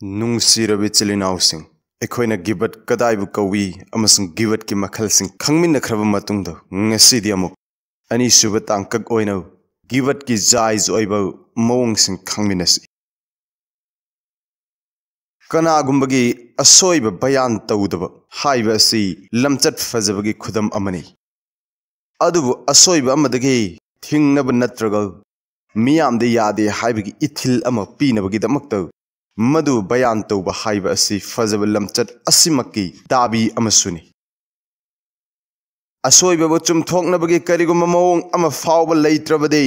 ꯅꯨꯡꯁꯤꯔꯕ ꯏꯆꯤꯜ-ꯏꯅꯥꯎꯁꯤꯡ, ꯑꯩꯈꯣꯏꯅ ꯒꯤꯕꯠ ꯀꯗꯥꯏꯕꯨ ꯀꯧꯏ ꯑꯃꯁꯨꯡ ꯒꯤꯕꯠꯀꯤ ꯃꯈꯜꯁꯤꯡ ꯈꯪꯃꯤꯟꯅꯈ꯭ꯔꯕ ꯃꯇꯨꯡꯗ ꯉꯁꯤꯗꯤ ꯑꯃꯨꯛ ꯑꯅꯤꯁꯨꯕ ꯇꯥꯡꯀꯛ ꯑꯣꯏꯅ ꯒꯤꯕꯠꯀꯤ ꯖꯥꯏꯖ ꯑꯣꯏꯕ ꯃꯑꯣꯡꯁꯤꯡ ꯈꯪꯃꯤꯟꯅꯁꯤ꯫ ꯀꯅꯥꯒꯨꯝꯕꯒꯤ ꯑꯁꯣꯏꯕ ꯕꯌꯥꯟ ꯇꯧꯗꯕ ꯍꯥꯏꯕ ꯑꯁꯤ ꯂꯝꯆꯠ ꯐꯖꯕꯒꯤ ꯈꯨꯗꯝ ꯑꯃꯅꯤ꯫ ꯑꯗꯨꯕꯨ ꯑꯁꯣꯏꯕ ꯑꯃꯗꯒꯤ ꯊꯤꯡꯅꯕ ꯅꯠꯇ꯭ꯔꯒ ꯃꯤꯌꯥꯝꯗ ꯌꯥꯗꯦ ꯍꯥꯏꯕꯒꯤ ꯏꯊꯤꯜ ꯑꯃ ꯄꯤꯅꯕꯒꯤꯗꯃꯛꯇ मधु बयान तौब हाइब असि फजब लमचत असिमक्की दाबी अमसुनी। असोइबबु चुमथोकनबगी करिगुम्बा मओंग अमा फावबा लैत्रबदे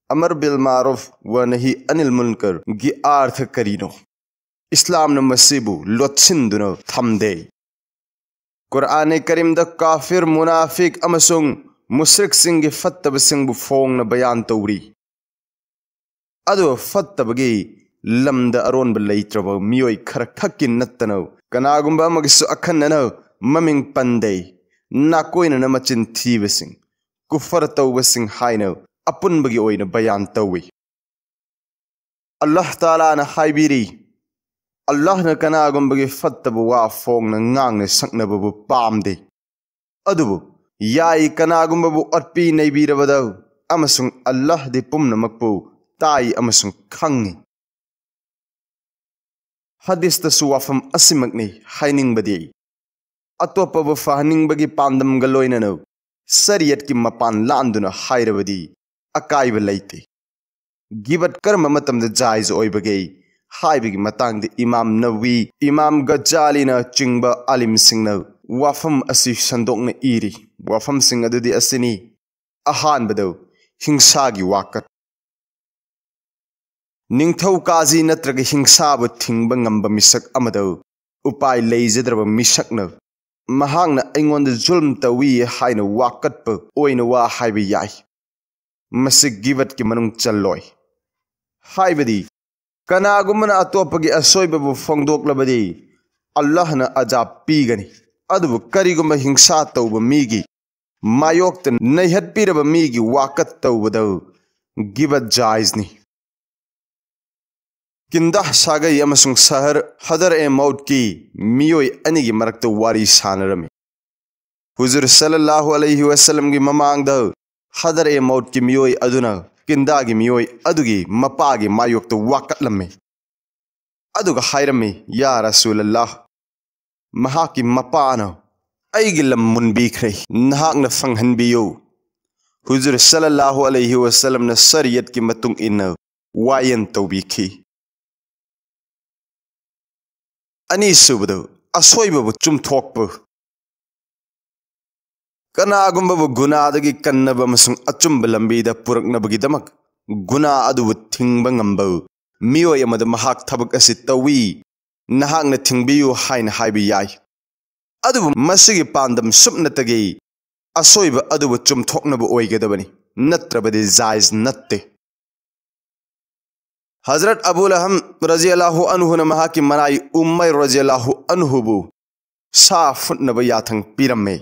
अमर बिल मारुफ व नही अनिल मुनकर गी अर्थ करिनो। इस्लाम मसिबु लोत्सिन्दुना थमदे। कुरान करीम द काफिर मुनाफिक अमसुंग मुश्रिक सिंगी फत्तबसिंगबु फोंगना बयान तौरी। अदो फत्तबगी लमद अरोनब लैत्रब मियोय खर खक्की नत्तनो कनागुम्बा अमगिसु अखन्ननो ममिंग पंदे नाकोइनना मचिन थीबसिंग कुफर तौबसिंग हाइनो अपुनबगी ओइना बयान तौवी। अल्लाह ताला ना हाइबिरी अल्लाह ना कनागुम्बगी फत्तब वा फोंगना ngang saknabbu पामदे। अदुबु याई कनागुम्बबु अटपी नैबिरबदा अमसुंग अल्लाह दि पुमनमक्पु ताई अमसुंग खंगी। हदीस तसु वाफम असिमकनी हाइनिंगबदी अतोपबु फहनिंगबगी पांदमगा लोइननो शरीयत की मपान लांदुना हाइरबदी अकाइब लैते। गिबत कर्म मतमद जायज ओइबगे हाइबगी मतांगदे इमाम नबवी इमाम गज्जालीना चिंगबा आलिम सिंगना वाफम असि संदोकना इरी। वाफम सिंग अदुदी असिनी अहानबदो हिंसागी वाकत निंगथौ काजी नत्रग हिंसाबु थिंगबा ngamba मिसक अमदो उपाय लैजद्रब मिसकना महांगना अइंगोंद जुल्म तवी हाइना वाकतप ओइना वा हाइबा याय। मसि गिबत की मनुंग चल्लोय हाइबदी कनागुमना अतोपगी असोइबबु फोंगदोकलबदी अल्लाहना अजाब पीगनी। अदुबु करिगुम्बा हिंसा तौब मीगी मायोक्त नैहत्पीरब मीगी वाकत तौबदो गिबत जायजनी। किंदाह सागई अमसुंग सहर हदर ए मौत की मियोय अनिगी मरक्ता वारी सानरमी। हुजूर सल्लल्लाहु अलैहि वसल्लम की ममांगद हदर ए मौत की मियोय अदुना किंदागी मियोय अदुगी मपागी मायोक्ता वाकतलम्मे। अदुगा हायरमी या रसूलल्लाह महाकी मपाना अइगी लम मुनबीख्रे नहाकना फंगहनबियो। हुजूर सल्लल्लाहु अलैहि वसल्लम न शरीयत की मतुंग इन्ना वायन तौबीखी। अनीसुबदो असोइबबु चुमथोकपु कनागुम्बबु गुनादगी कन्नब अमसुंग अचुम्ब लंबीदा पुरकनबगीदमक गुना अदुबु थिंगबा ngamba मियोय अमद महाक थबक असि तौवी नहाकना थिंगबियु हाइना हाइबा याय। अदुबु मसिगी पांदम सुपनतगी असोइबा अदुबु चुमथोकनबु ओइगदबनी नत्रबदि जायज नत्ते। हजरत अबू लहब रज़ियल्लाहु अन्हु ने महाकी मनाई उम्मैर रज़ियल्लाहु अन्हुबु सा फुटनब याथंग पीरम्मे।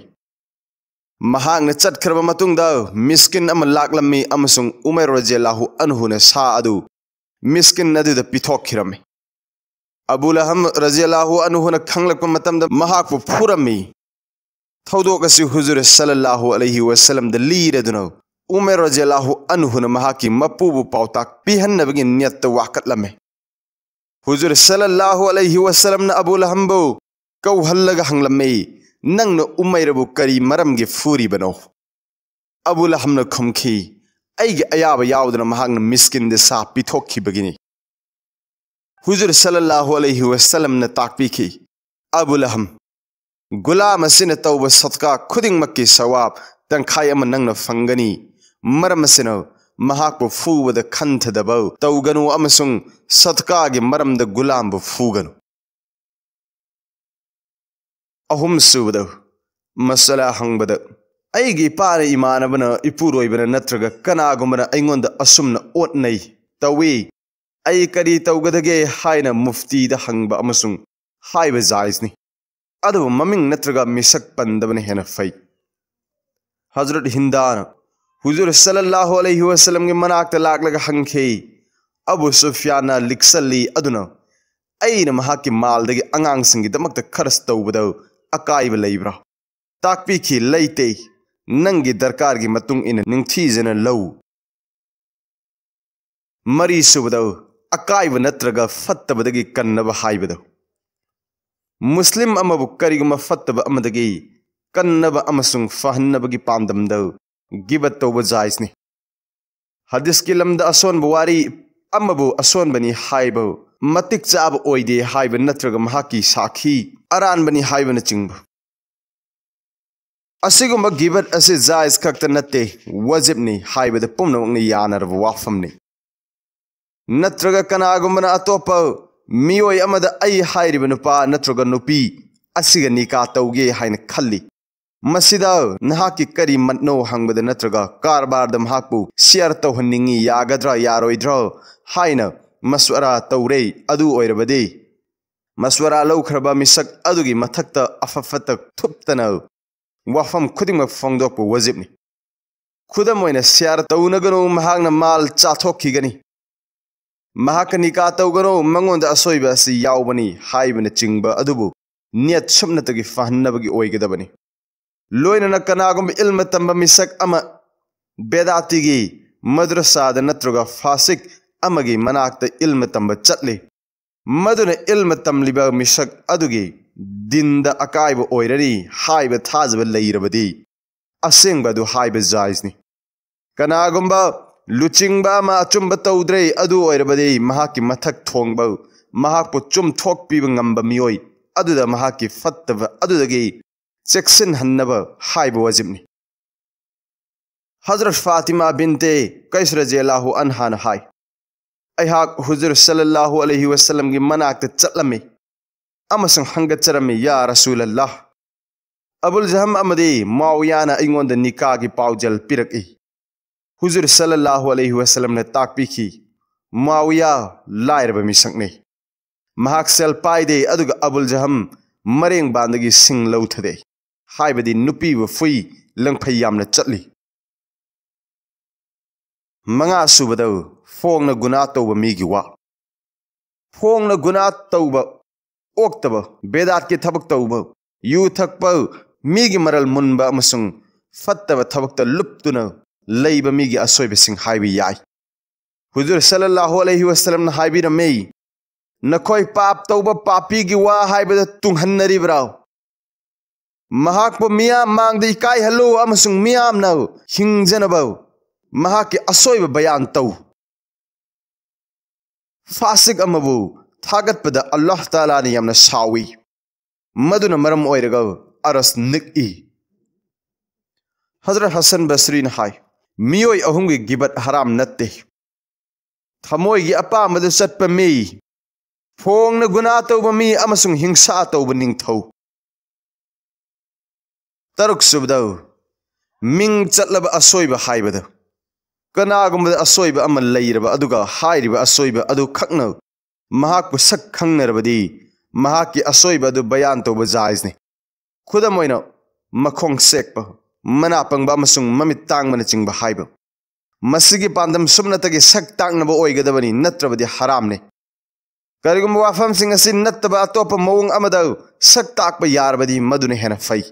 महांगना चटखरबा मतुंगदा मिस्किन अमा लाकलम्मी अमसुंग उमैर रज़ियल्लाहु अन्हु ने सा अदु मिस्किन अदुदा पिथोकखिरम्मे। अबू लहब रज़ियल्लाहु अन्हु ने खंगलकपा मतमदा महाकपु फुरम्मी। थौदोक असि हुजूर सल्लल्लाहु अलैहि वसल्लम द लीरदुना उमैर रज़ियल्लाहु अन्हु ने महाकी मपुबु पाउताक पीहन्नबगी नियत वाकतलम्मे। हुजूर सल्लल्लाहु अलैहि वसल्लम ने अबू लहबु कौहल्लगा हंगलम्मे नंग न उमैरबु करी मरमगे फूरीबनो। अबू लहब ने खुमखी अइगे अयाबा याउदना महांगना मिस्किन दे सा पिथोकखिबगिनी। हुजूर सल्लल्लाहु अलैहि वसल्लम ने ताकपीखी अबू लहब गुलाम असिन तौबा सदका खुदिंगमक्की सवाब तंखाय अमा नंगना फंगनी। मरम असिना महाकपु फूबद खंथदबो तौगनु अमसुंग सदकागे मरमद गुलामबु फूगनु। अहुम सुबद मसला हंगबद अइगी पारे इमानबना इपुरोइबना नत्रगा कनागुमना अइंगोंद असुमना ओटनै तौवी अइ करी तौगदगे हाइना मुफ्तीदा हंगबा अमसुंग हाइबा जायजनी। अदुबु ममिंग नत्रगा मिसक पंदबना हेना फै। हजरत हिंदाना हुजूर सल्लल्लाहु अलैहि वसल्लम के मनाक्ता लाकलगा हंखे अबू सुफियान लिक्सली अदुना ꯑꯩꯅ ꯃꯍꯥꯛꯀꯤ ꯃꯥꯜꯗꯒꯤ ꯑꯉꯥꯡꯁꯤꯡꯒꯤꯗꯃꯛꯇ ꯈꯔꯁ ꯇꯧꯕꯗ ꯑꯀꯥꯏꯕ ꯂꯩꯕ꯭ꯔꯥ? ꯇꯥꯛꯄꯤꯈꯤ, ꯂꯩꯇꯦ, ꯅꯪꯒꯤ ꯗꯔꯀꯥꯔꯒꯤ ꯃꯇꯨꯡ ꯏꯟꯅ ꯅꯤꯡꯊꯤꯖꯅ ꯂꯧ꯫ ꯃꯔꯤꯁꯨꯕꯗ ꯑꯀꯥꯏꯕ ꯅꯠꯇ꯭ꯔꯒ ꯐꯠꯇꯕꯗꯒꯤ ꯀꯟꯅꯕ ꯍꯥꯏꯕꯗ ꯃꯨꯁꯂꯤꯝ ꯑꯃꯕꯨ ꯀꯔꯤꯒꯨꯝꯕ ꯐꯠꯇꯕ ꯑꯃꯗꯒꯤ ꯀꯟꯅꯕ ꯑꯃꯁꯨꯡ ꯐꯍꯟꯅꯕꯒꯤ ꯄꯥꯟꯗꯝꯗ ꯒꯤꯕꯠ ꯇꯧꯕ ꯖꯥꯏꯖꯅꯤ꯫ ꯍꯗꯤꯁꯀꯤ ꯂꯝꯗ ꯑꯁꯣꯟꯕ ꯋꯥꯔꯤ ꯑꯃꯕꯨ ꯑꯁꯣꯟꯕꯅꯤ ꯍꯥꯏꯕ, ꯃꯇꯤꯛ ꯆꯥꯕ ꯑꯣꯏꯗꯦ ꯍꯥꯏꯕ ꯅꯠꯇ꯭ꯔꯒ ꯃꯍꯥꯛꯀꯤ ꯁꯥꯈꯤ ꯑꯔꯥꯟꯕꯅꯤ ꯍꯥꯏꯕꯅꯆꯤꯡꯕ ꯑꯁꯤꯒꯨꯝꯕ ꯒꯤꯕꯠ ꯑꯁꯤ ꯖꯥꯏꯖ ꯈꯛꯇ ꯅꯠꯇꯦ, ꯋꯥꯖꯤꯕꯅꯤ ꯍꯥꯏꯕꯗ ꯄꯨꯝꯅꯃꯛꯅ ꯌꯥꯅꯔꯕ ꯋꯥꯐꯝꯅꯤ꯫ ꯅꯠꯇ꯭ꯔꯒ ꯀꯅꯥꯒꯨꯝꯕꯅ ꯑꯇꯣꯞꯄ ꯃꯤꯑꯣꯏ ꯑꯃꯗ ꯑꯩ ꯍꯥꯏꯔꯤꯕ ꯅꯨꯄꯥ ꯅꯠꯇ꯭ꯔꯒ ꯅꯨꯄꯤ ꯑꯁꯤꯒ ꯅꯤꯀꯥ ꯇꯧꯒꯦ ꯍꯥꯏꯅ ꯈꯜꯂꯤ, ꯃꯁꯤꯗ ꯅꯍꯥꯛꯀꯤ ꯀꯔꯤ ꯃꯠꯅꯣ ꯍꯪꯕꯗ ꯅꯠꯇ꯭ꯔꯒ ꯀꯔꯕꯥꯔꯗ ꯃꯍꯥꯛꯄꯨ ꯁꯤꯌꯔ ꯇꯧꯍꯟꯅꯤꯡꯉꯤ, ꯌꯥꯒꯗ꯭ꯔꯥ ꯌꯥꯔꯣꯏꯗ꯭ꯔꯥ ꯍꯥꯏꯅ ꯃꯁꯋꯥꯔꯥ ꯇꯧꯔꯦ, ꯑꯗꯨ ꯑꯣꯏꯔꯕꯗꯤ ꯃꯁꯋꯥꯔꯥ ꯂꯧꯈ꯭ꯔꯕ ꯃꯤꯁꯛ ꯑꯗꯨꯒꯤ ꯃꯊꯛꯇ ꯑꯐ ꯐꯠꯇ ꯊꯨꯞꯇꯅ ꯋꯥꯐꯝ ꯈꯨꯗꯤꯡꯃꯛ ꯐꯣꯡꯗꯣꯛꯄ ꯋꯥꯖꯤꯕꯅꯤ꯫ ꯈꯨꯗꯝ ꯑꯣꯏꯅ ꯁꯤꯌꯔ ꯇꯧꯅꯒꯅꯨ, ꯃꯍꯥꯛꯅ ꯃꯥꯜ ꯆꯥꯊꯣꯛꯈꯤꯒꯅꯤ, ꯃꯍꯥꯛꯀ ꯅꯤꯀꯥ ꯇꯧꯒꯅꯨ, ꯃꯉꯣꯟꯗ ꯑꯁꯣꯏꯕ ꯑꯁꯤ ꯌꯥꯎꯕꯅꯤ ꯍꯥꯏꯕꯅꯆꯤꯡꯕ ꯑꯗꯨꯕꯨ ꯅꯤꯌꯠ ꯁꯨꯞꯅꯇꯒꯤ ꯐꯍꯟꯅꯕꯒꯤ ꯑꯣꯏꯒꯗꯕꯅꯤ꯫ ꯂꯣꯏꯅꯅ ꯀꯅꯥꯒꯨꯝꯕ ꯏꯜꯃ ꯇꯝꯕ ꯃꯤꯁꯛ ꯑꯃ ꯕꯦꯗꯥꯇꯤꯒꯤ ꯃദ്ꯔꯁꯥꯗ ꯅꯠꯇ꯭ꯔꯒ ꯐꯥꯁꯤꯛ ꯑꯃꯒꯤ ꯃꯅꯥꯛꯇ ꯏꯜꯃ ꯇꯝꯕ ꯆꯠꯂꯤ, ꯃꯗꯨꯅ ꯏꯜꯃ ꯇꯝꯂꯤꯕ ꯃꯤꯁꯛ ꯑꯗꯨꯒꯤ ꯗꯤꯟꯗ ꯑꯀꯥꯏꯕ ꯑꯣꯏꯔꯅꯤ ꯍꯥꯏꯕ ꯊꯥꯖꯕ ꯂꯩꯔꯕꯗꯤ ꯑꯁꯦꯡꯕ ꯑꯗꯨ ꯍꯥꯏꯕ ꯖꯥꯏꯖꯅꯤ꯫ ꯀꯅꯥꯒꯨꯝꯕ ꯂꯨꯆꯤꯡꯕ ꯑꯃ ꯑꯆꯨꯝꯕ ꯇꯧꯗ꯭ꯔꯦ, ꯑꯗꯨ ꯑꯣꯏꯔꯕꯗꯤ ꯃꯍꯥꯛꯀꯤ ꯃꯊꯛ ꯊꯣꯡꯕ ꯃꯍꯥꯛꯄꯨ ꯆꯨꯝꯊꯣꯛꯄꯤꯕ ꯉꯝꯕ ꯃꯤꯑꯣꯏ ꯑꯗꯨꯗ ꯃꯍꯥꯛꯀꯤ ꯐꯠꯇꯕ ꯑꯗꯨꯗꯒꯤ ꯆꯦꯛꯁꯤꯟꯍꯟꯅꯕ ꯍꯥꯏꯕ ꯋꯥꯖꯤꯕꯅꯤ꯫ ꯍꯖꯔꯠ ꯐꯥꯇꯤꯃꯥ ꯕꯤꯟꯇꯦ ꯀꯩꯁ ꯔꯖꯤꯌꯜꯂꯥꯍꯨ ꯑꯟꯍꯥꯅ ꯍꯥꯏ, ꯑꯩꯍꯥꯛ ꯍꯨꯖꯨꯔ ꯁꯜꯂꯜꯂꯥꯍु ꯑꯂꯩꯍꯤ ꯋꯁꯜꯂꯝꯒꯤ ꯃꯅꯥꯛꯇ ꯆꯠꯂꯝꯃꯤ ꯑꯃꯁꯨꯡ ꯍꯪꯒꯠꯆꯔꯝꯃꯤ, ꯌꯥ ꯔꯁꯨꯂꯜꯂꯥꯍ, ꯑꯕꯨꯜ ꯖꯍꯝ ꯑꯃꯗꯤ ꯃꯨꯑꯥꯋꯤꯌꯥꯅ ꯑꯩꯉꯣꯟꯗ ꯅꯤꯀꯥꯒꯤ ꯄꯥꯎꯖꯦꯜ ꯄꯤꯔꯛꯏ꯫ ꯍꯨꯖꯨꯔ ꯁꯜꯂꯜꯂꯥꯍु ꯑꯂꯩꯍꯤ ꯋꯁꯜꯂꯝꯅ ꯇꯥꯛꯄꯤꯈꯤ, ꯃꯨꯑꯥꯋꯤꯌꯥ ꯂꯥꯏꯔꯕ ꯃꯤꯁꯛꯅꯤ, ꯃꯍꯥꯛ ꯁꯦꯜ ꯄꯥꯏꯗꯦ, ꯑꯗꯨꯒ ꯑꯕꯨꯜ ꯖꯍꯝ ꯃꯔꯦꯡꯕꯥꯟꯗꯒꯤ ꯁꯤꯡ ꯂꯧꯊꯗꯦ, ꯍꯥꯏꯕꯗꯤ ꯅꯨꯄꯤꯕꯨ ꯐꯨꯏ, ꯂꯪꯐꯩ ꯌꯥꯝꯅ ꯆꯠꯂꯤ꯫ ꯃꯉꯥꯁꯨꯕꯗ ꯐꯣꯡꯅ ꯒꯨꯅꯥ ꯇꯧꯕ ꯃꯤꯒꯤ ꯋꯥ꯫ ꯐꯣꯡꯅ ꯒꯨꯅꯥ ꯇꯧꯕ, ꯑꯣꯛꯇꯕ, ꯕꯦꯗꯥꯠꯀꯤ ꯊꯕꯛ ꯇꯧꯕ, ꯌꯨ ꯊꯛꯄ, ꯃꯤꯒꯤ ꯃꯔꯜ ꯃꯨꯟꯕ ꯑꯃꯁꯨꯡ ꯐꯠꯇꯕ ꯊꯕꯛꯇ ꯂꯨꯞꯇꯨꯅ ꯂꯩꯕ ꯃꯤꯒꯤ ꯑꯁꯣꯏꯕꯁꯤꯡ ꯍꯥꯏꯕ ꯌꯥꯏ꯫ ꯍꯨꯖꯨꯔ ꯁꯜꯂꯜꯂꯥꯍु ꯑꯂꯩꯍꯤ ꯋꯁꯜꯂꯝꯅ ꯍꯥꯏꯕꯤꯔꯝꯃꯤ, ꯅꯈꯣꯏ ꯄꯥꯞ ꯇꯧꯕ ꯄꯥꯄꯤꯒꯤ ꯋꯥ ꯍꯥꯏꯕꯗ ꯇꯨꯡꯍꯟꯅꯔꯤꯕ꯭ꯔꯥ? ꯃꯍꯥꯛꯄꯨ ꯃꯤꯌꯥꯝ ꯃꯥꯡꯗ ꯏꯀꯥꯏꯍꯜꯂꯨ ꯑꯃꯁꯨꯡ ꯃꯤꯌꯥꯝꯅ ꯍꯤꯡꯖꯅꯕ ꯃꯍꯥꯛꯀꯤ ꯑꯁꯣꯏꯕ ꯕꯌꯥꯟ ꯇꯧ꯫ ꯐꯥꯁꯤꯛ ꯑꯃꯕꯨ ꯊꯥꯒꯠꯄꯗ ꯑꯜꯂꯥꯍ ꯇꯥꯂꯥꯅ ꯌꯥꯝꯅ ꯁꯥꯎꯏ, ꯃꯗꯨꯅ ꯃꯔꯝ ꯑꯣꯏꯔꯒ ꯑꯔꯁ ꯅꯤꯛꯏ꯫ ꯍꯖꯔꯠ ꯍꯁꯟ ꯕꯁꯔꯤꯅ ꯍꯥꯏ, ꯃꯤꯑꯣꯏ ꯑꯍꯨꯝꯒꯤ ꯒꯤꯕꯠ ꯍꯔꯥꯝ ꯅꯠꯇꯦ: ꯊꯃꯣꯏꯒꯤ ꯑꯄꯥꯝꯕꯗ ꯆꯠꯄ ꯃꯤ, ꯐꯣꯡꯅ ꯒꯨꯅꯥ ꯇꯧꯕ ꯃꯤ ꯑꯃꯁꯨꯡ ꯍꯤꯡꯁꯥ ꯇꯧꯕ ꯅꯤꯡꯊꯧ꯫ ꯇꯔꯨꯛꯁꯨꯕꯗ ꯃꯤꯡ ꯆꯠꯂꯕ ꯑꯁꯣꯏꯕ ꯍꯥꯏꯕꯗ ꯀꯅꯥꯒꯨꯝꯕꯗ ꯑꯁꯣꯏꯕ ꯑꯃ ꯂꯩꯔꯕ ꯑꯗꯨꯒ ꯍꯥꯏꯔꯤꯕ ꯑꯁꯣꯏꯕ ꯑꯗꯨ ꯈꯛꯅ ꯃꯍꯥꯛꯄꯨ ꯁꯛ ꯈꯪꯅꯔꯕꯗꯤ ꯃꯍꯥꯛꯀꯤ ꯑꯁꯣꯏꯕ ꯑꯗꯨ ꯕꯌꯥꯟ ꯇꯧꯕ ꯖꯥꯏꯖꯅꯤ꯫ ꯈꯨꯗꯝ ꯑꯣꯏꯅ ꯃꯈꯣꯡ ꯁꯦꯛꯄ, ꯃꯅꯥ ꯄꯪꯕ ꯑꯃꯁꯨꯡ ꯃꯃꯤꯠ ꯇꯥꯡꯕꯅꯆꯤꯡꯕ ꯍꯥꯏꯕ, ꯃꯁꯤꯒꯤ ꯄꯥꯟꯗꯝ ꯁꯨꯞꯅꯇꯒꯤ ꯁꯛ ꯇꯥꯛꯅꯕ ꯑꯣꯏꯒꯗꯕꯅꯤ, ꯅꯠꯇ꯭ꯔꯕꯗꯤ ꯍꯔꯥꯝꯅꯤ꯫ ꯀꯔꯤꯒꯨꯝꯕ ꯋꯥꯐꯝꯁꯤꯡ ꯑꯁꯤ ꯅꯠꯇꯕ ꯑꯇꯣꯞꯄ ꯃꯑꯣꯡ ꯑꯃꯗ ꯁꯛ ꯇꯥꯛꯄ ꯌꯥꯔꯕꯗꯤ ꯃꯗꯨꯅ ꯍꯦꯟꯅ ꯐꯩ꯫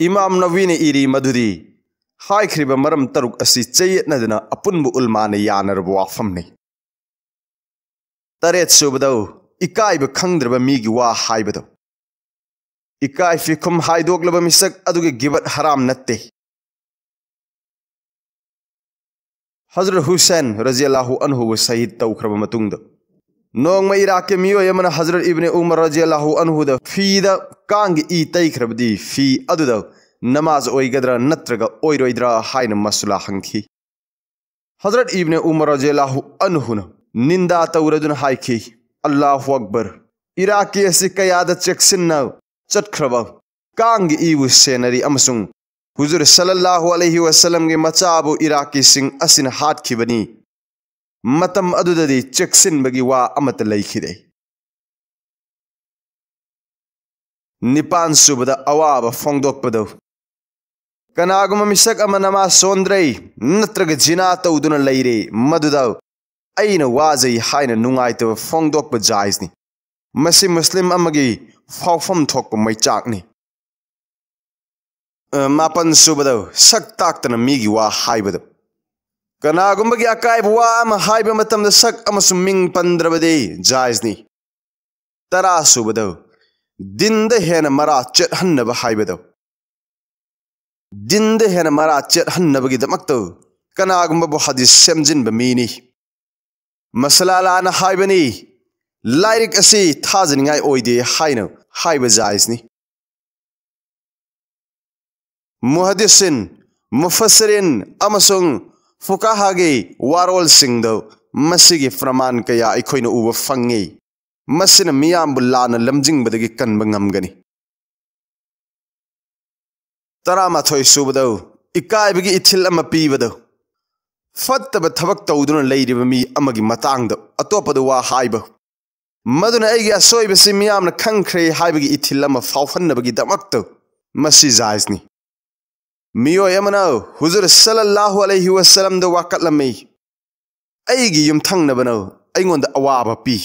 ꯏꯃꯥꯝ ꯅꯕꯋꯤꯅ ꯏꯔꯤ ꯃꯗꯨꯗꯤ ꯍꯥꯏꯈ꯭ꯔꯤꯕ ꯃꯔꯝ ꯇꯔꯨꯛ ꯑꯁꯤ ꯆꯌꯦꯠꯅꯗꯅ ꯑꯄꯨꯟꯕ ꯎꯜꯃꯥꯅ ꯌꯥꯅꯔꯕ ꯋꯥꯐꯝꯅꯤ꯫ ꯇꯔꯦꯠꯁꯨꯕꯗ ꯏꯀꯥꯏꯕ ꯈꯪꯗ꯭ꯔꯕ ꯃꯤꯒꯤ ꯋꯥ ꯍꯥꯏꯕꯗ ꯏꯀꯥꯏ ꯐꯤꯈꯨꯝ ꯍꯥꯏꯗꯣꯛꯂꯕ ꯃꯤꯁꯛ ꯑꯗꯨꯒꯤ ꯒꯤꯕꯠ ꯍꯔꯥꯝ ꯅꯠꯇꯦ꯫ ꯍꯖꯔꯠ ꯍꯨꯁꯦꯟ ꯔꯖꯤꯌꯜꯂꯥꯍु ꯑꯟꯍꯨꯕꯨ ꯁꯍꯤꯗ ꯇꯧꯈ꯭ꯔꯕ ꯃꯇꯨꯡꯗ ꯅꯣꯡꯃ ꯏꯔꯥꯛꯀꯤ ꯃꯤꯑꯣꯏ ꯑꯃꯅ ꯍꯖꯔꯠ ꯏꯕꯅꯦ ꯎꯃꯔ ꯔꯖꯤꯌꯜꯂꯥꯍु ꯑꯟꯍꯨꯗ ꯐꯤꯗ ꯀꯥꯡꯒꯤ ꯏ ꯇꯩꯈ꯭ꯔꯕꯗꯤ ꯐꯤ ꯑꯗꯨꯗ ꯅꯃꯥꯖ ꯑꯣꯏꯒꯗ꯭ꯔꯥ ꯅꯠꯇ꯭ꯔꯒ ꯑꯣꯏꯔꯣꯏꯗ꯭ꯔꯥ ꯍꯥꯏꯅ ꯃꯁꯨꯂꯥ ꯍꯪꯈꯤ꯫ ꯍꯖꯔꯠ ꯏꯕꯅꯦ ꯎꯃꯔ ꯔꯖꯤꯌꯜꯂꯥꯍु ꯑꯟꯍꯨꯅ ꯅꯤꯟꯗꯥ ꯇꯧꯔꯗꯨꯅ ꯍꯥꯏꯈꯤ, ꯑꯜꯂꯥꯍꯨ ꯑꯛꯕꯔ, ꯏꯔꯥꯛꯀꯤ ꯑꯁꯤ ꯀꯌꯥꯗ ꯆꯦꯛꯁꯤꯟꯅ ꯆꯠꯈ꯭ꯔꯕ ꯀꯥꯡꯒꯤ ꯏꯕꯨ ꯁꯦꯟꯅꯔꯤ ꯑꯃꯁꯨꯡ ꯍꯨꯖꯨꯔ ꯁꯜꯂꯜꯂꯥꯍु ꯑꯂꯩꯍꯤ ꯋꯁꯜꯂꯝꯒꯤ ꯃꯆꯥꯕꯨ ꯏꯔꯥꯛꯀꯤꯁꯤꯡ ꯑꯁꯤꯅ ꯍꯥꯠꯈꯤꯕꯅꯤ, ꯃꯇꯝ ꯑꯗꯨꯗꯗꯤ ꯆꯦꯛꯁꯤꯟꯕꯒꯤ ꯋꯥ ꯑꯃꯠꯇ ꯂꯩꯈꯤꯗꯦ꯫ ꯅꯤꯄꯥꯟꯁꯨꯕꯗ ꯑꯋꯥꯕ ꯐꯣꯡꯗꯣꯛꯄꯗ ꯀꯅꯥꯒꯨꯝꯕ ꯃꯤꯁꯛ ꯑꯃ ꯅꯃꯥꯖ ꯁꯣꯟꯗ꯭ꯔꯦ ꯅꯠꯇ꯭ꯔꯒ ꯖꯤꯅꯥ ꯇꯧꯗꯨꯅ ꯂꯩꯔꯦ, ꯃꯗꯨꯗ ꯑꯩꯅ ꯋꯥꯖꯩ ꯍꯥꯏꯅ ꯅꯨꯡꯉꯥꯏꯇꯕ ꯐꯣꯡꯗꯣꯛꯄ ꯖꯥꯏꯖꯅꯤ ꯃꯁꯤ ꯃꯨꯁꯂꯤꯝ ꯑꯃꯒꯤ ꯐꯥꯎꯐꯝ ꯊꯣꯛꯄ ꯃꯩꯆꯥꯛꯅꯤ ꯃꯥꯄꯟ ꯁꯨꯕꯗ ꯁꯛ ꯇꯥꯛꯇꯅ ꯃꯤꯒꯤ ꯋꯥ ꯍꯥꯏꯕꯗ ꯀꯅꯥꯒꯨꯝꯕꯒꯤ ꯑꯀꯥꯏꯕ ꯋꯥ ꯑꯃ ꯍꯥꯏꯕ ꯃꯇꯝꯗ ꯁꯛ ꯑꯃꯁꯨꯡ ꯃꯤꯡ ꯄꯟꯗ꯭ꯔꯕꯗꯤ ꯖꯥꯏꯖꯅꯤ 10 ꯁꯨꯕꯗ ꯗꯤꯟꯗ ꯍꯦꯟꯅ ꯃꯔꯥ ꯆꯦꯠꯍꯟꯅꯕ ꯍꯥꯏꯕꯗ ꯗꯤꯟꯗ ꯍꯦꯟꯅ ꯃꯔꯥ ꯆꯦꯠꯍꯟꯅꯕꯒꯤꯗꯃꯛꯇ ꯀꯅꯥꯒꯨꯝꯕꯕꯨ ꯍꯗꯤꯁ ꯁꯦꯝꯖꯤꯟꯕ ꯃꯤꯅꯤ ꯃꯁꯂꯥ ꯂꯥꯟꯅ ꯍꯥꯏꯕꯅꯤ ꯂꯥꯏꯔꯤꯛ ꯑꯁꯤ ꯊꯥꯖꯅꯤꯡꯉꯥꯏ ꯑꯣꯏꯗꯦ ꯍꯥꯏꯅ ꯍꯥꯏꯕ ꯖꯥꯏꯖꯅꯤ मुहद्दिसिन मुफस्सिरिन अमसुंग फुकाहागी वारोलसिंगदो मसिगी प्रमाण कया अखोइना उबा फंगी मसिना मियामबु लाना लमजिंगबदगी कनबा ngamgani 13 सुबदो इकायबगी इथिल अमा पीबदो फत्तबा थबक तौदुना लेरिबा मी अमगी मतांगदो अतोपदो वा हाइबा मदुना अैगी असोइबसि मियामना खंख्रे हाइबगी इथिल अमा फावफन्नबगी दमक्तो मसि जायजनी मियोय अमना हुजुर सल्लल्लाहु अलैहि वसल्लम द वाकतलमी अैगी युमथंगनबनो अैंगोंद अवाबा पी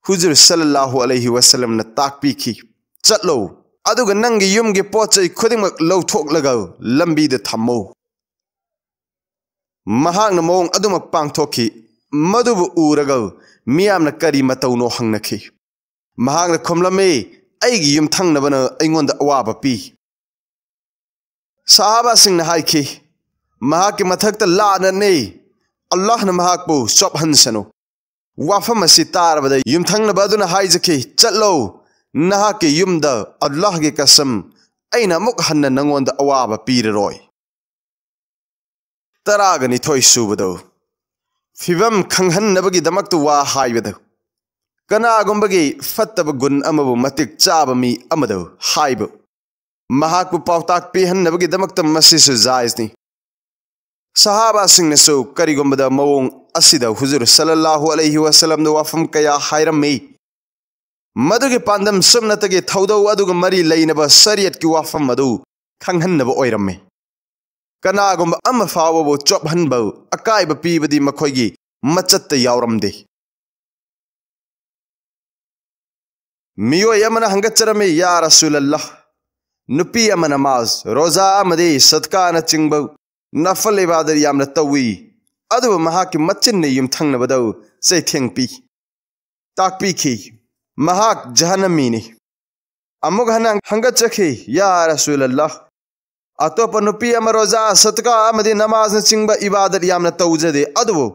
हुजुर सल्लल्लाहु अलैहि वसल्लम न ताकपीखी चलो अदुगा नंगी युमगी पोचै खुदिमक लौथोकलगा लंबीद थम्मो महांगना मोंग अदुमक पांगथोखी मदुबु उरगा मियामना करी मतौनो हंगनखी महांगना खुमलमे अैगी युमथंगनबनो अैंगोंद अवाबा पी साहबा सिंह हाइखी महाके मथक्ता लानने अल्लाह न महाकबु सोपहनसनो वाफम असि तारबदा युमथंगनबा अदुना हाइजखी चलो नहाके युमदा अल्लाह के कसम अैना मुक हन्ना नंगोंदा अवाबा पीररोय 12 सुबदो फिबम खंगहन्नबगी दमक्तु वा हाइबदो कनागुंबगी फत्तब गुण अमबु मतिक चाबा मी अमदो हाइबो महाकु पावताक पीहन्नबगी दमक्ता मसिसु जायजनी सहाबा सिंगनसु करिगुंबदा मवोंग असिदा हुजुर सल्लल्लाहु अलैहि वसल्लम दो वाफम कया हाइरम्मी मदुगे पांदम सुमनतगे थौदौ अदुगा मरी लैनबा शरीयत की वाफम अदु खंगहन्नबा ओइरम्मे कनागुंबा अमा फावबो चोपहन्बो अकायबा पीबदी मखोइगी मचत्ता यावरमदे मियोय अमना हंगचरमे या रसूलल्लाह नुपी अमा नमाज रोजा अमदे सदका न चिंगबो नफल इबादत यामना तवी अदुबा महाकि मचिन युमथंगनबदो चैथेंग पी ताकपीखी महाक जहन्नमीनी अमुग हनंग हंगचखी या रसूलल्लाह अतोप नुपी अमा रोजा सदका अमदे नमाज न चिंगबा इबादत यामना तौजदे अदुबो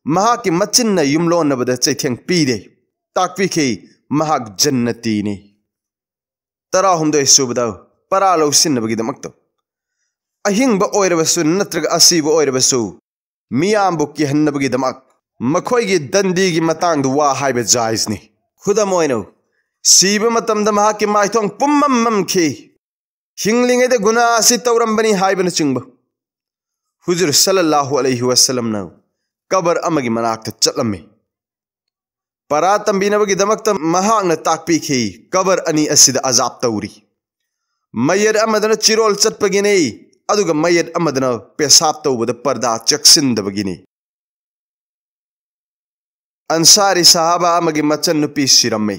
महाकि मचिन युमलोनबदा चैथेंग पीदे ताकपीखी महाक जन्नतीनी 13 सुबदो परा लौसिनबगीदमक्तो अहिंगबा ओइरबसु नत्रग असीबा ओइरबसु मियामबु किहन्नबगीदमक मखोइगी दंदीगी मतांगदु वा हाइबा जायजनी खुदम ओइनो सीबा मतमदा महाकि माइथोंग पुम्मममखी हिंगलिंगैदा गुना असि तौरंबनी हाइबन चिंगबा हुजुर सल्लल्लाहु अलैहि वसल्लम न कबर अमगी मनाक्ता चलम्मे परा तंबीनबगीदमक्ता महांगना ताकपीखी कबर अनि असिदा अजाब तौरी मयद अमदना चिरोल चटपगिने अदुगा मयद अमदना पेशाब तौबदा पर्दा चक्सिनदबगिने अंसारी साहबा अमगी मचन नुपी सिरम्मे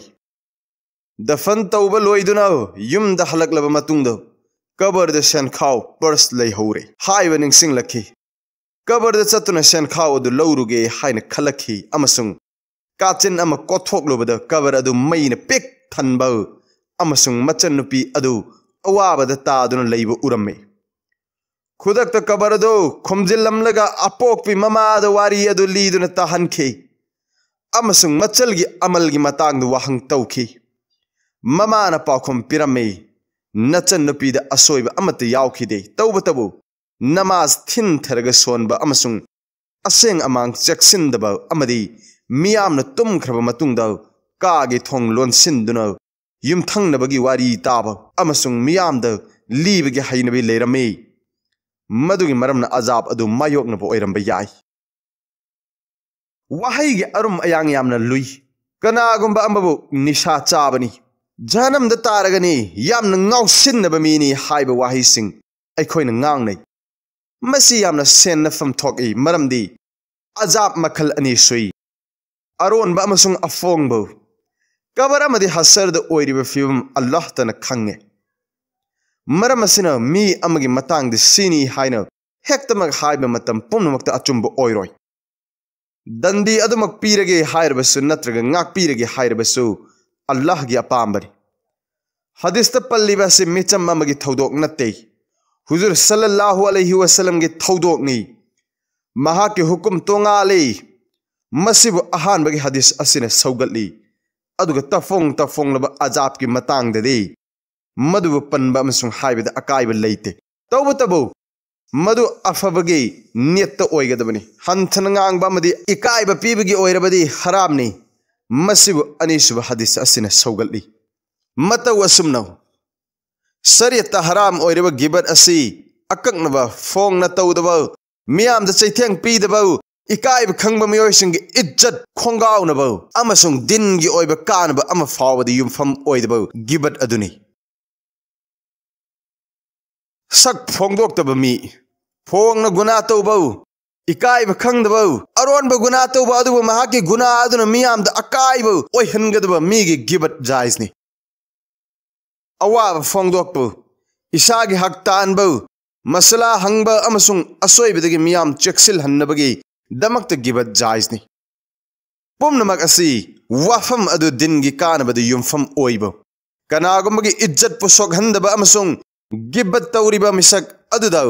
दफन तौबा लोइदुना युमदा हलकलबा मतुंगदा कबरदा सेनखाव पर्स लैहौरे हाइबा निंगसिंगलखी कबरदा चतुना सेनखाव अदु लौरुगे हाइना खलखी अमसुंग काचिन अमा कोथोकलुबदा कबर अदु मैना पिक थनबा अमसुंग मचन नुपी अदु अवाबदा तादुना लैबा उरम्मे खुदक्ता कबर अदु खुमजिलमलगा अपोकपी ममादा वारी अदु लीदुना ताहनखी अमसुंग मचलगी अमलगी मतांगदा वाहंग तौखी ममाना पाखुम पिरम्मे नचन नुपीदा असोइबा अमता यावखिदे तौबतबु नमाज थिनथरगा सोनबा अमसुंग असेंग अमांग चक्सिनदबा अमदी मियामना तुम्खरबा मतुंगदा कागे थोंग लोनसिनदुना युमथंगनबगी वारी ताबा अमसुंग मियामदा लीबगे हाइनबे लेरमे मदुगी मरमना अजाब अदु मायोकनबा ओइरम्बा याय वाहैगे अरुम अयांग यामना लुई कनागुंबा अमबु निशा चाबनी जहनमदा तारगनी यामना ngausinnaba mini haiba wahising अखोइना ngangnai मसी यामना सेनफम थोकई मरमदी अजाब मखल अनी सुई अरोन अमसुंग अफोंगबो कबर अमदि हसरद ओइरिबा फिल्म अल्लाह तना खंगे मरम असिना मी अमगी मतांग सिनी हाइना हेक्तमक हाइबा मतम पुमनमक्ता अचुंब ओइरोय दंदी अदुमक पीरगे हाइरबसु नत्रग ngak पीरगे हाइरबसु अल्लाह गी अपांबरी हदीस त पल्लिबा से मिचम अमगी थौदोक नत्ते हुजूर सल्लल्लाहु अलैहि वसल्लम गी थौदोक नि महा के हुकुम तोंगाले मसिब अहान बगी हदीस असिने सौगतली अदुग तफोंग लब अजाब की मतांग दे मधु पनबा अमसुंग हाइबदा अकाइब लेते तौब तबो मधु अफबगी नियत ओइगदबनी हंथन ngang मदि इकाइब पीबगी ओइरबदी हरामनी मसिब अनिसुब हदीस असिने सौगतली मतव असुमनो शरीयत हराम ओइरब गिबत असि अकक्नबा फोंग न तौदब मियाम द चैथेंग पीदब इकाइब खंगब मियोइसिंग इज्जत खोंगाउनब अमसुंग दिनगी ओइब कानब अम फावद युमफम ओइदब गिबत अदुनी सक फोंगदोक्तब मी फोंगन गुना तौब इकाइब खंगदब अरोनब गुना तौब अदुब महाकी गुना अदुना मियाम द अकाइब ओइहनगदब मीगी गिबत जायसनी अवाब फोंगदोक्प इसागी हक तानब मसला हंगब अमसुंग असोइबदगी मियाम चेक्सिल हन्नबगी दमक्त गिबत जायसनी पुमनमक असि वाफम अदु दिनगी कानबद युमफम ओइब कनागुमगी इज्जत पुसोक हंदब अमसुंग गिबत तौरिबा मिसक अदुदा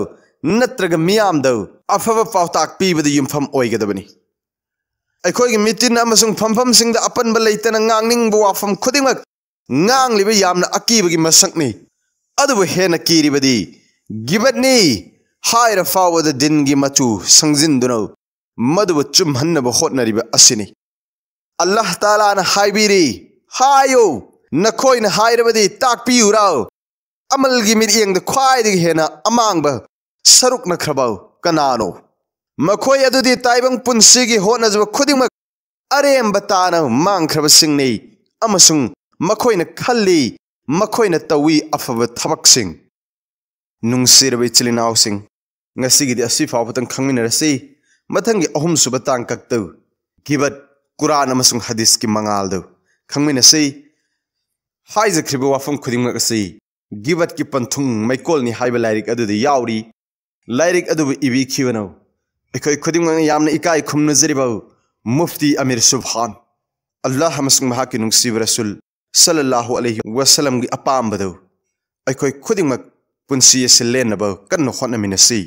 नत्रग मियाम द अफब पावताक पीबद युमफम ओइगदबनी अखोइगी मिटिन अमसुंग फमफम सिंगद अपनब लेतन ngangningbu वाफम खुदिमक ngangliba yamna akibagi masakni adubu hena kiribadi गिबतनी हायर फावद दिनगी मचू संजिंदुनो मदुब चुमहन्नब होटनरिब असिनी अल्लाह ताला न हाइबिरी हायो नखोइन हाइरबदी ताकपियुराव अमलगी मिरियंग द ख्वाइदगी हेना अमांगब सरुक नखरबाव कनानो मखोय अदुदी ताइबंग पुंसिगी होटनजब खुदिमक अरेम बताना मांगखरब सिंगनी अमसुंग मखोइन खल्ली मखोइन Tawi अफब थबकसिंग नुंगसिरब इचलिनावसिंग ngasiगी asi fawpatang khangminarasi mathanggi ahum suba tang kaktu gibat Quran amasung hadis ki mangal do khangminasi haijakriba wafam khuding ngasi gibat ki panthung maikol ni haiba lairik adu de yauri lairik adu ibi khiwano ekoi khuding ngang yamna ikai khumna jariba mufti Amir Subhan Allah amasung maha ki nungsiba rasul sallallahu alaihi wasallam gi apam bado ekoi khuding mak punsi selena ba kan khona minasi